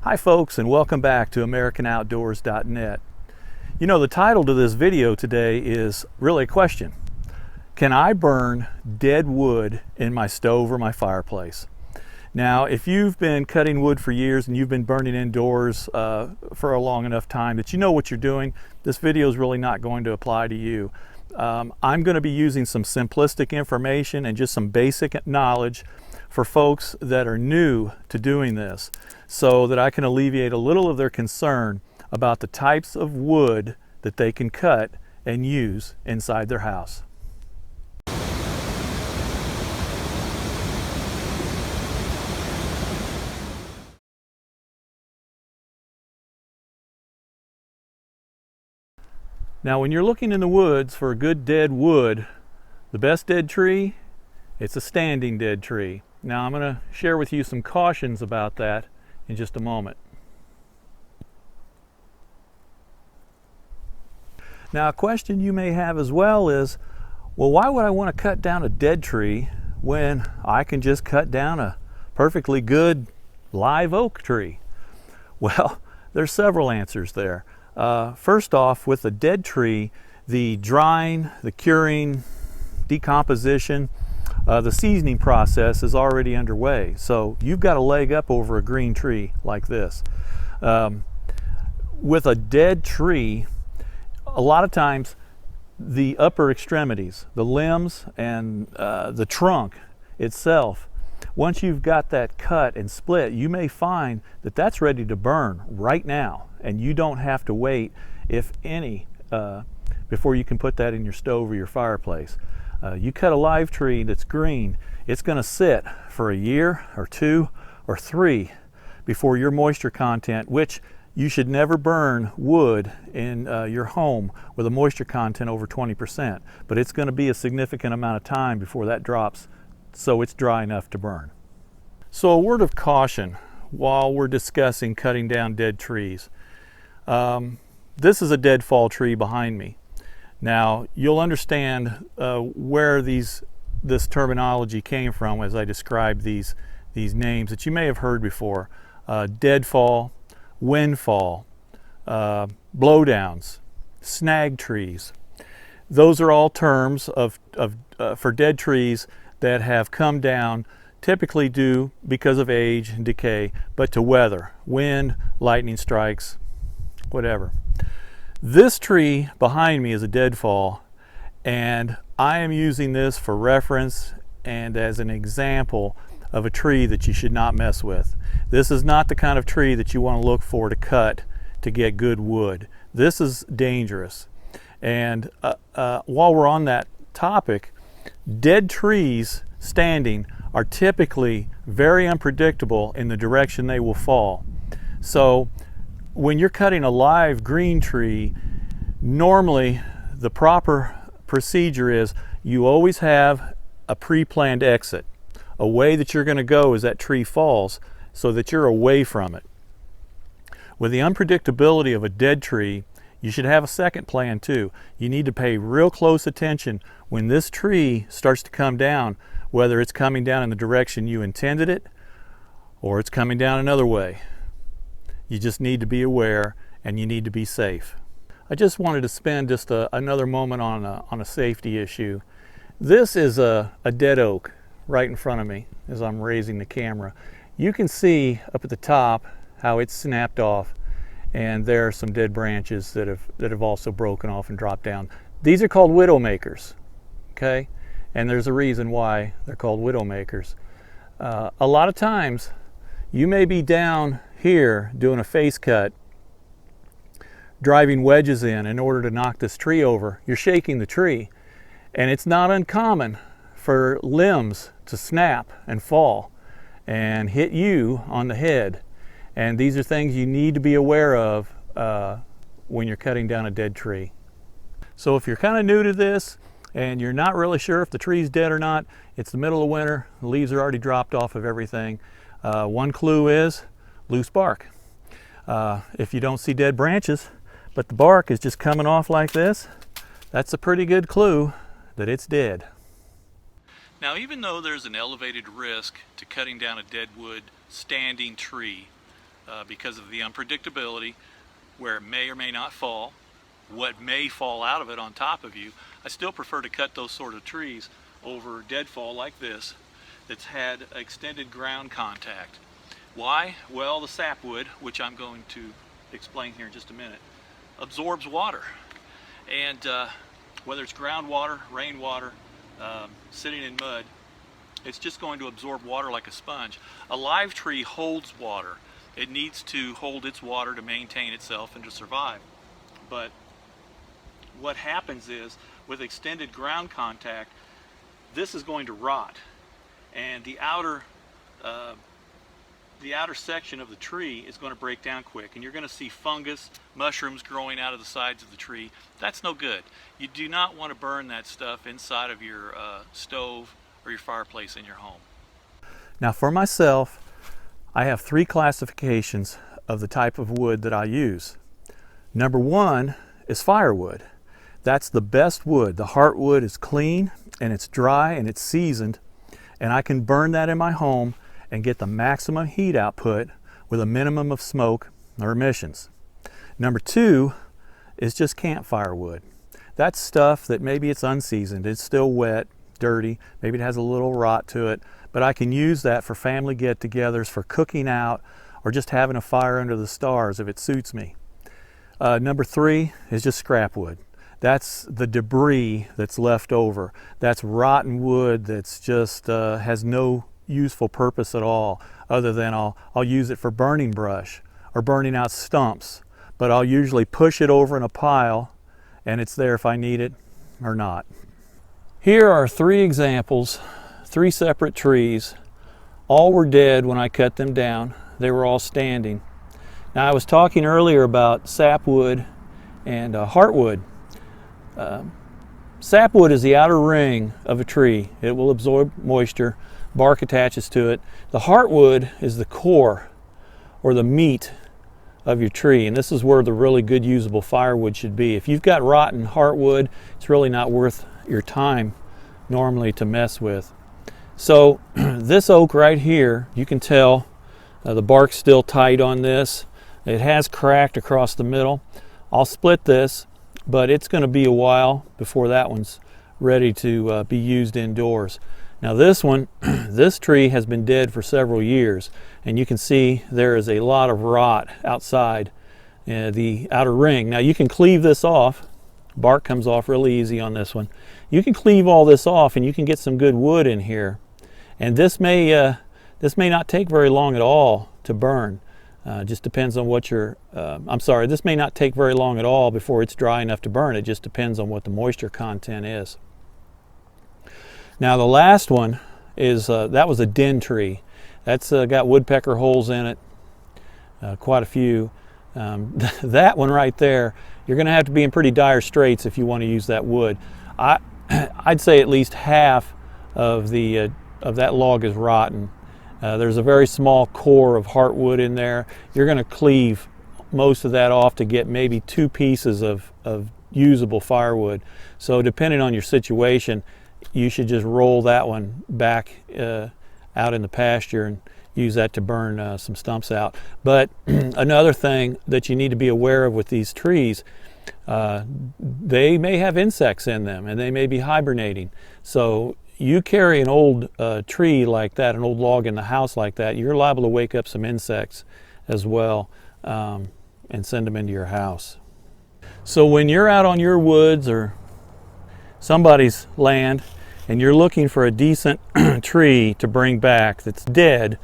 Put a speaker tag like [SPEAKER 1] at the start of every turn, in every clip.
[SPEAKER 1] Hi folks, and welcome back to AmericanOutdoors.net. You know, the title to this video today is really a question. Can I burn dead wood in my stove or my fireplace? Now, if you've been cutting wood for years and you've been burning indoors for a long enough time that you know what you're doing, this video is really not going to apply to you. I'm going to be using some simplistic information and just some basic knowledge for folks that are new to doing this, so that I can alleviate a little of their concern about the types of wood that they can cut and use inside their house. Now, when you're looking in the woods for a good dead wood, the best dead tree, it's a standing dead tree. Now, I'm going to share with you some cautions about that in just a moment. Now, a question you may have as well is, well, why would I want to cut down a dead tree when I can just cut down a perfectly good live oak tree? Well, there's several answers there. First off, with a dead tree, the drying, the curing, decomposition, the seasoning process is already underway. So you've got a leg up over a green tree like this. With a dead tree, a lot of times the upper extremities, the limbs and the trunk itself, once you've got that cut and split, you may find that that's ready to burn right now, and you don't have to wait, if any, before you can put that in your stove or your fireplace. You cut a live tree that's green, it's going to sit for a year or 2 or 3 before your moisture content, which you should never burn wood in your home with a moisture content over 20%, but it's going to be a significant amount of time before that drops so it's dry enough to burn. So a word of caution while we're discussing cutting down dead trees. This is a deadfall tree behind me. Now, you'll understand where this terminology came from as I describe these names that you may have heard before. Deadfall, windfall, blowdowns, snag trees. Those are all terms for dead trees that have come down, typically due because of age and decay, but to weather, wind, lightning strikes, whatever. This tree behind me is a deadfall, and I am using this for reference and as an example of a tree that you should not mess with. This is not the kind of tree that you want to look for to cut to get good wood. This is dangerous. And while we're on that topic, dead trees standing are typically very unpredictable in the direction they will fall. So when you're cutting a live green tree, normally the proper procedure is you always have a pre-planned exit, a way that you're going to go as that tree falls so that you're away from it. With the unpredictability of a dead tree, you should have a second plan too. You need to pay real close attention when this tree starts to come down, whether it's coming down in the direction you intended it or it's coming down another way. You just need to be aware, and you need to be safe. I just wanted to spend just another moment on a safety issue. This is a dead oak right in front of me as I'm raising the camera. You can see up at the top how it's snapped off, and there are some dead branches that have also broken off and dropped down. These are called Widowmakers, okay? And there's a reason why they're called Widowmakers. A lot of times you may be down here doing a face cut, driving wedges in order to knock this tree over. You're shaking the tree, and it's not uncommon for limbs to snap and fall and hit you on the head. And these are things you need to be aware of when you're cutting down a dead tree. So if you're kind of new to this and you're not really sure if the tree's dead or not, it's the middle of winter, the leaves are already dropped off of everything. One clue is loose bark. If you don't see dead branches, but the bark is just coming off like this, that's a pretty good clue that it's dead. Now, even though there's an elevated risk to cutting down a deadwood standing tree, because of the unpredictability, where it may or may not fall, what may fall out of it on top of you. I still prefer to cut those sort of trees over deadfall like this that's had extended ground contact. Why? Well, the sapwood, which I'm going to explain here in just a minute, absorbs water. And whether it's groundwater, rainwater, sitting in mud, it's just going to absorb water like a sponge. A live tree holds water. It needs to hold its water to maintain itself and to survive. But what happens is, with extended ground contact, this is going to rot, and the outer section of the tree is going to break down quick, and you're going to see fungus, mushrooms growing out of the sides of the tree. That's no good. You do not want to burn that stuff inside of your stove or your fireplace in your home. Now, for myself, I have 3 classifications of the type of wood that I use. Number 1 is firewood. That's the best wood. The heartwood is clean and it's dry and it's seasoned, and I can burn that in my home and get the maximum heat output with a minimum of smoke or emissions. Number 2 is just campfire wood. That's stuff that maybe it's unseasoned, it's still wet, dirty, maybe it has a little rot to it, but I can use that for family get-togethers, for cooking out, or just having a fire under the stars if it suits me. Number 3 is just scrap wood. That's the debris that's left over. That's rotten wood that's just has no useful purpose at all, other than I'll use it for burning brush or burning out stumps, but I'll usually push it over in a pile and it's there if I need it or not. Here are 3 examples, 3 separate trees. All were dead when I cut them down. They were all standing. Now, I was talking earlier about sapwood and heartwood. Sapwood is the outer ring of a tree. It will absorb moisture. Bark attaches to it. The heartwood is the core or the meat of your tree, and this is where the really good usable firewood should be. If you've got rotten heartwood, it's really not worth your time normally to mess with. So this oak right here, you can tell the bark's still tight on this. It has cracked across the middle. I'll split this, but it's going to be a while before that one's ready to be used indoors. Now this one, this tree has been dead for several years, and you can see there is a lot of rot outside the outer ring. Now you can cleave this off. Bark comes off really easy on this one. You can cleave all this off and you can get some good wood in here. And this may not take very long at all to burn. Just depends on what this may not take very long at all before it's dry enough to burn. It just depends on what the moisture content is. Now the last one is, that was a den tree. That's got woodpecker holes in it, quite a few. That one right there, you're going to have to be in pretty dire straits if you want to use that wood. I'd say at least half of that log is rotten. There's a very small core of heartwood in there. You're going to cleave most of that off to get maybe 2 pieces of usable firewood. So depending on your situation, you should just roll that one back out in the pasture and use that to burn some stumps out. But another thing that you need to be aware of with these trees, they may have insects in them and they may be hibernating. So you carry an old tree like that, an old log in the house like that, you're liable to wake up some insects as well and send them into your house. So when you're out on your woods or somebody's land and you're looking for a decent tree to bring back that's dead,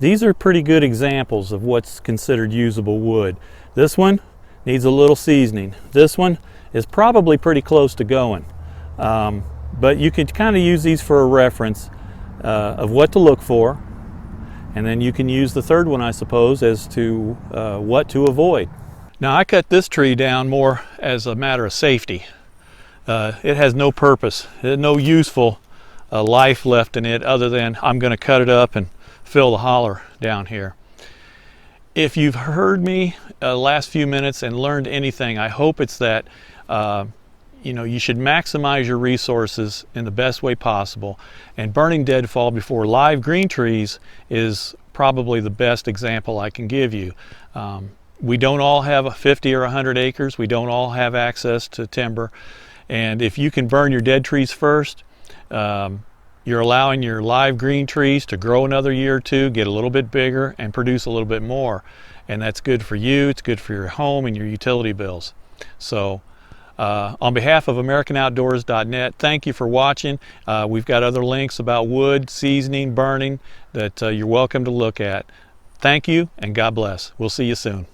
[SPEAKER 1] these are pretty good examples of what's considered usable wood. This one needs a little seasoning. This one is probably pretty close to going. But you could kind of use these for a reference of what to look for, and then you can use the third one, I suppose, as to what to avoid. Now I cut this tree down more as a matter of safety. It has no purpose, no useful life left in it other than I'm going to cut it up and fill the holler down here. If you've heard me last few minutes and learned anything, I hope it's that you should maximize your resources in the best way possible, and burning deadfall before live green trees is probably the best example I can give you. We don't all have 50 or 100 acres. We don't all have access to timber. And if you can burn your dead trees first, you're allowing your live green trees to grow another year or two, get a little bit bigger, and produce a little bit more. And that's good for you, it's good for your home and your utility bills. So on behalf of AmericanOutdoors.net, thank you for watching. We've got other links about wood, seasoning, burning that you're welcome to look at. Thank you, and God bless. We'll see you soon.